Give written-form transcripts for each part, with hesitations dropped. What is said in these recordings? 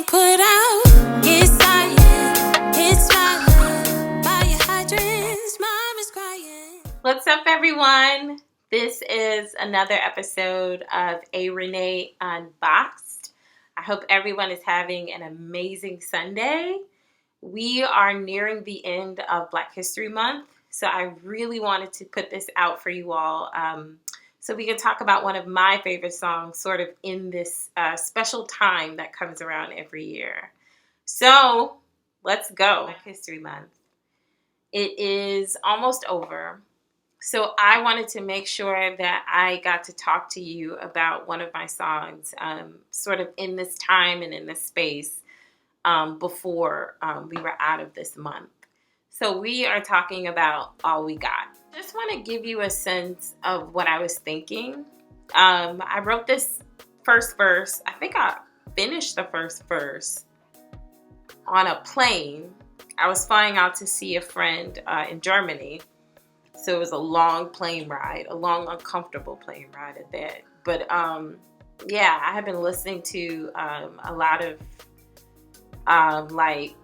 put out. It's silent, it's silent. Fire hydrants, mom is crying. What's up, everyone? This is another episode of a Renee UnBoxed. I hope everyone is having an amazing Sunday. We are nearing the end of Black History Month, so I really wanted to put this out for you all so we can talk about one of my favorite songs sort of in this special time that comes around every year. So let's go. Black History Month. It is almost over. So I wanted to make sure that I got to talk to you about one of my songs sort of in this time and in this space before we were out of this month. So we are talking about All We Got. Just want to give you a sense of what I was thinking. I wrote this first verse. I think I finished the first verse on a plane. I was flying out to see a friend in Germany. So it was a long plane ride, a long, uncomfortable plane ride at that. But yeah, I have been listening to a lot of like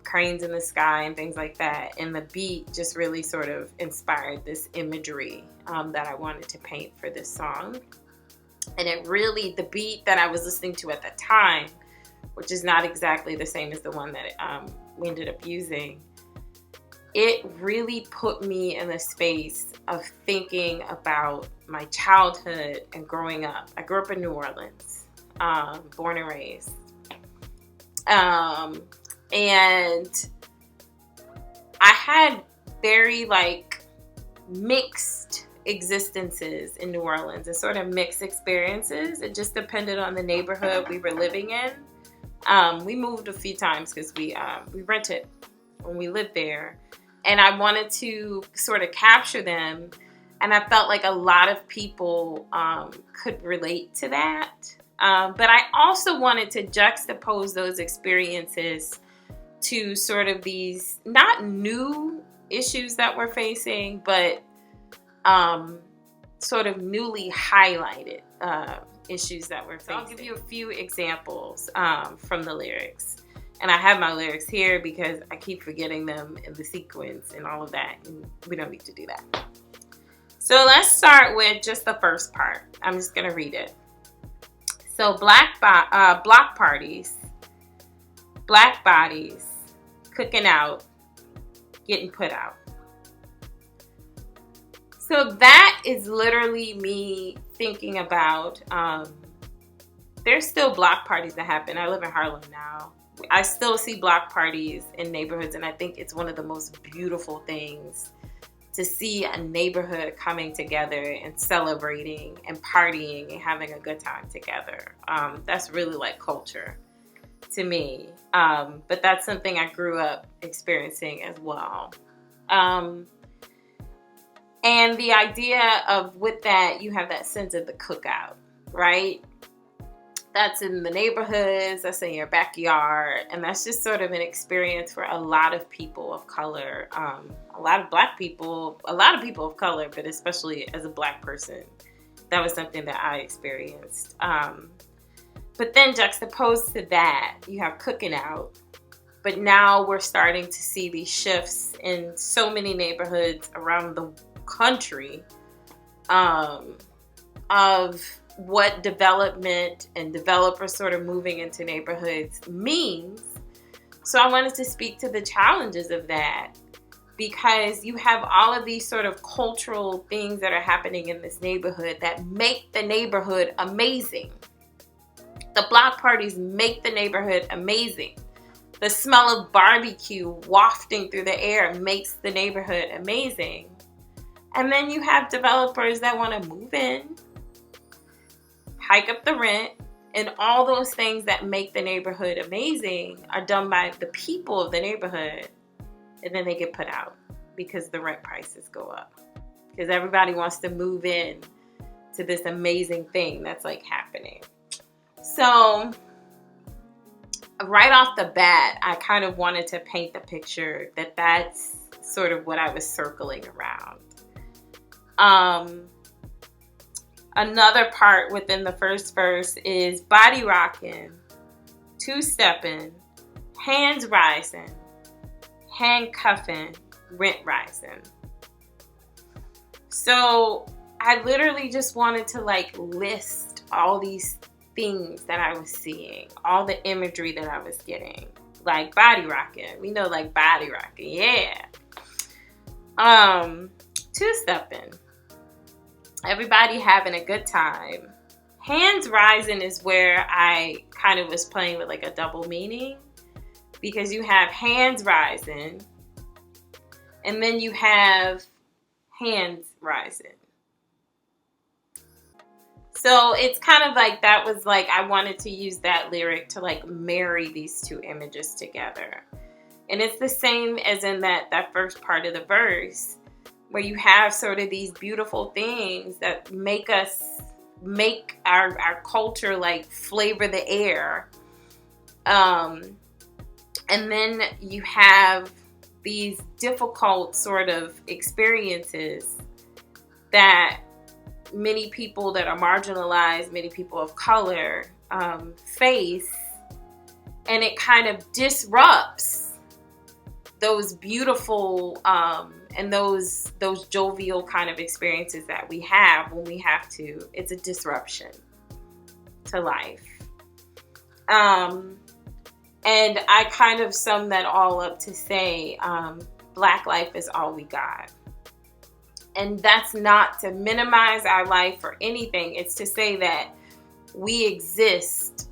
Cranes in the Sky and things like that. And the beat just really sort of inspired this imagery that I wanted to paint for this song. And it really, the beat that I was listening to at the time, which is not exactly the same as the one that we ended up using, it really put me in the space of thinking about my childhood and growing up. I grew up in New Orleans, born and raised. And I had very like mixed existences in New Orleans and sort of mixed experiences. It just depended on the neighborhood we were living in. We moved a few times because we rented when we lived there. And I wanted to sort of capture them. And I felt like a lot of people could relate to that. But I also wanted to juxtapose those experiences to sort of these not new issues that we're facing, but sort of newly highlighted issues that we're facing. So I'll give you a few examples from the lyrics. And I have my lyrics here because I keep forgetting them in the sequence and all of that. And we don't need to do that. So let's start with just the first part. I'm just going to read it. So block parties, black bodies, cooking out, getting put out. So that is literally me thinking about, there's still block parties that happen. I live in Harlem now. I still see block parties in neighborhoods, and I think it's one of the most beautiful things to see a neighborhood coming together and celebrating and partying and having a good time together. That's really like culture to me. But that's something I grew up experiencing as well. And the idea of with that, you have that sense of the cookout, right? That's in the neighborhoods, that's in your backyard, and that's just sort of an experience for a lot of people of color, a lot of black people, a lot of people of color, but especially as a black person, that was something that I experienced. But then juxtaposed to that, you have cooking out, but now we're starting to see these shifts in so many neighborhoods around the country of what development and developers sort of moving into neighborhoods means. So I wanted to speak to the challenges of that, because you have all of these sort of cultural things that are happening in this neighborhood that make the neighborhood amazing. The block parties make the neighborhood amazing. The smell of barbecue wafting through the air makes the neighborhood amazing. And then you have developers that want to move in, hike up the rent, and all those things that make the neighborhood amazing are done by the people of the neighborhood, and then they get put out because the rent prices go up, because everybody wants to move in to this amazing thing that's like happening. So right off the bat, I kind of wanted to paint the picture that that's sort of what I was circling around. Another part within the first verse is body rocking, two-stepping, hands rising, handcuffing, rent rising. So I literally just wanted to like list all these things that I was seeing, all the imagery that I was getting, like body rocking. We know like body rocking, yeah. Two-stepping, everybody having a good time. Hands rising is where I kind of was playing with like a double meaning, because you have hands rising and then you have hands rising. So it's kind of like that was like I wanted to use that lyric to like marry these two images together. And it's the same as in that first part of the verse, where you have sort of these beautiful things that make our culture like flavor the air. And then you have these difficult sort of experiences that many people that are marginalized, many people of color face, and it kind of disrupts those beautiful and those jovial kind of experiences that we have when we have to. It's a disruption to life. And I kind of sum that all up to say, Black life is all we got. And that's not to minimize our life or anything. It's to say that we exist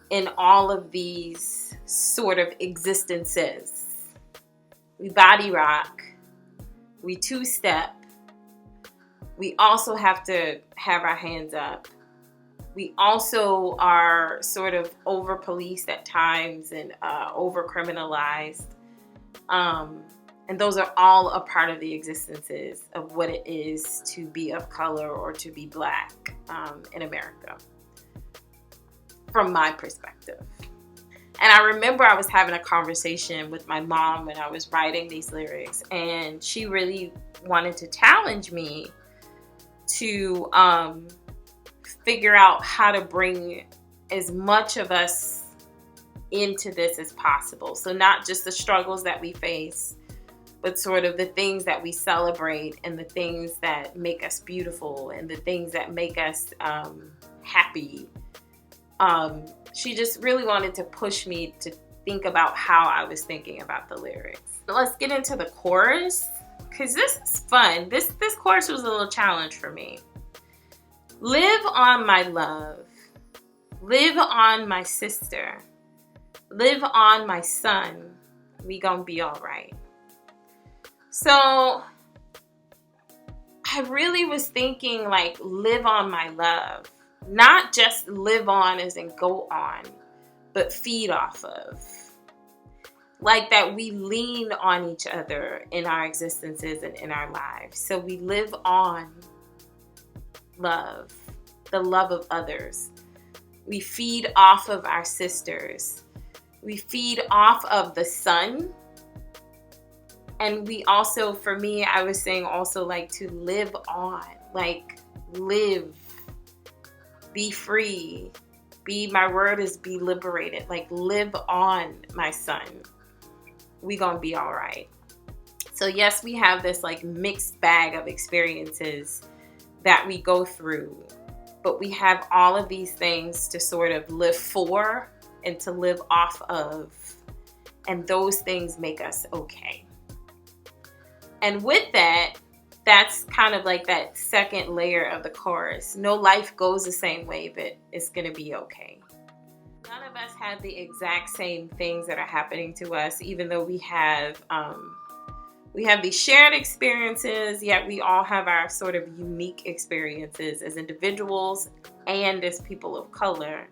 in all of these sort of existences. We body rock. We two-step. We also have to have our hands up. We also are sort of over-policed at times and over-criminalized. And those are all a part of the existences of what it is to be of color or to be Black in America, from my perspective. And I remember I was having a conversation with my mom when I was writing these lyrics, and she really wanted to challenge me to figure out how to bring as much of us into this as possible. So not just the struggles that we face, but sort of the things that we celebrate and the things that make us beautiful and the things that make us happy. She just really wanted to push me to think about how I was thinking about the lyrics. So let's get into the chorus, because this is fun. This chorus was a little challenge for me. Live on, my love. Live on, my sister. Live on, my son. We gonna be all right. So I really was thinking like live on, my love. Not just live on as in go on, but feed off of. Like that we lean on each other in our existences and in our lives. So we live on love, the love of others. We feed off of our sisters. We feed off of the sun. And we also, for me, I was saying also like to live on, like live, be free, my word is be liberated, like live on, my son. We gonna be all right. So yes, we have this like mixed bag of experiences that we go through, but we have all of these things to sort of live for and to live off of, and those things make us okay. And with that, that's kind of like that second layer of the chorus. No life goes the same way, but it's going to be okay. None of us have the exact same things that are happening to us, even though we have these shared experiences, yet we all have our sort of unique experiences as individuals and as people of color.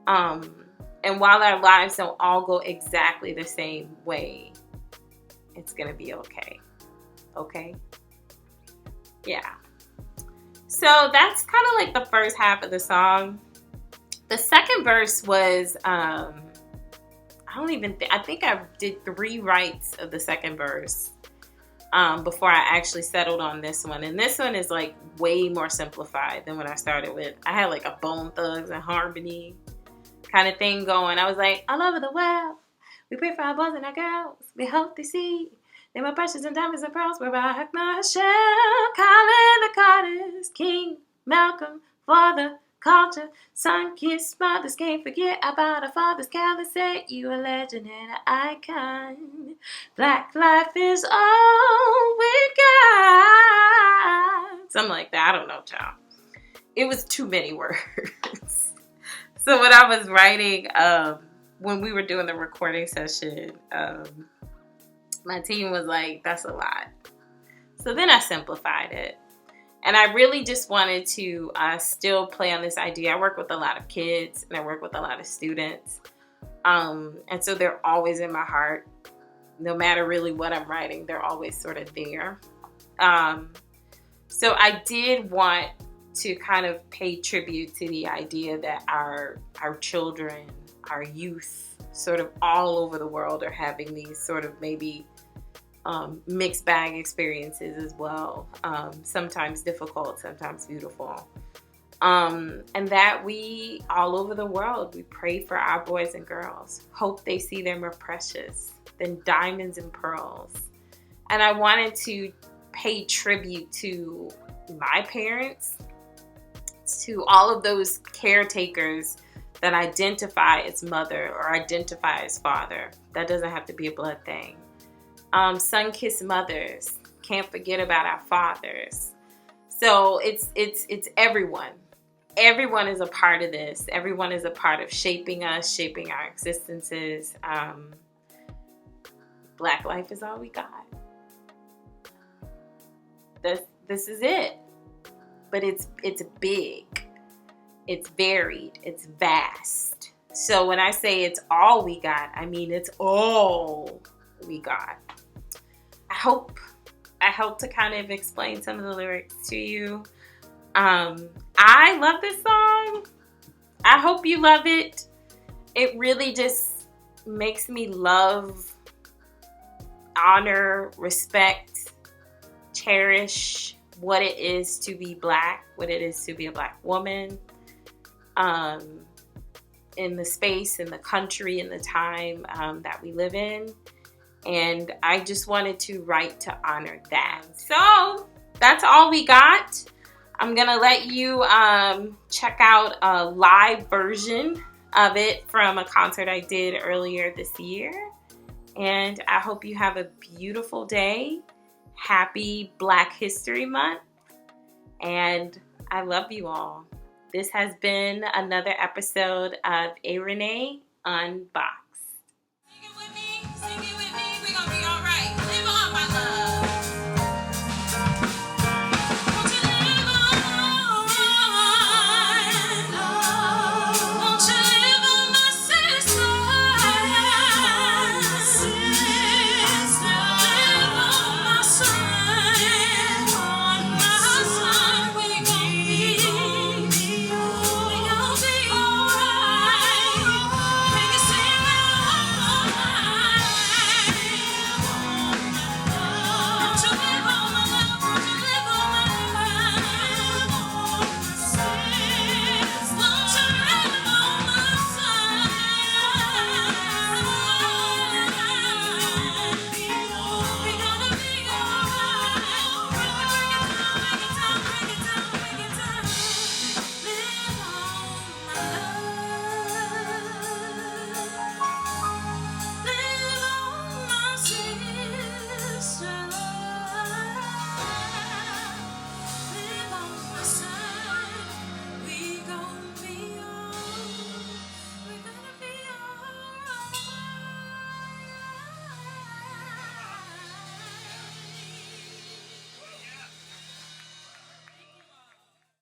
And while our lives don't all go exactly the same way, it's going to be okay. Okay? Yeah. So that's kind of like the first half of the song. The second verse was, I think I did 3 writes of the second verse before I actually settled on this one. And this one is like way more simplified than what I started with. I had like a Bone Thugs and Harmony kind of thing going. I was like, all over the world, we pray for our boys and our girls. We hope they see they more precious than diamonds and pearls. We're rock my shell, calling the Carters, King Malcolm for the culture. Sun-kissed mothers can't forget about our fathers. Calais said you a legend and an icon. Black life is all we got. Something like that. I don't know, child. It was too many words. So when I was writing, when we were doing the recording session, my team was like, that's a lot. So then I simplified it. And I really just wanted to still play on this idea. I work with a lot of kids and I work with a lot of students. And so they're always in my heart. No matter really what I'm writing, they're always sort of there. So I did want to kind of pay tribute to the idea that our children, our youth, sort of all over the world are having these sort of maybe mixed bag experiences as well. Sometimes difficult, sometimes beautiful. And that we, all over the world, we pray for our boys and girls. Hope they see they're more precious than diamonds and pearls. And I wanted to pay tribute to my parents, to all of those caretakers that identify as mother or identify as father. That doesn't have to be a blood thing. Sun-kissed mothers. Can't forget about our fathers. So it's everyone. Everyone is a part of this. Everyone is a part of shaping us, shaping our existences. Black life is all we got. This is it. But it's big. It's varied. It's vast. So when I say it's all we got, I mean it's all we got. I hope to kind of explain some of the lyrics to you. I love this song. I hope you love it. It really just makes me love, honor, respect, cherish what it is to be Black, what it is to be a Black woman, in the space, in the country, in the time that we live in. And I just wanted to write to honor that. So that's all we got. I'm going to let you check out a live version of it from a concert I did earlier this year. And I hope you have a beautiful day. Happy Black History Month. And I love you all. This has been another episode of A Renee UnBoxed.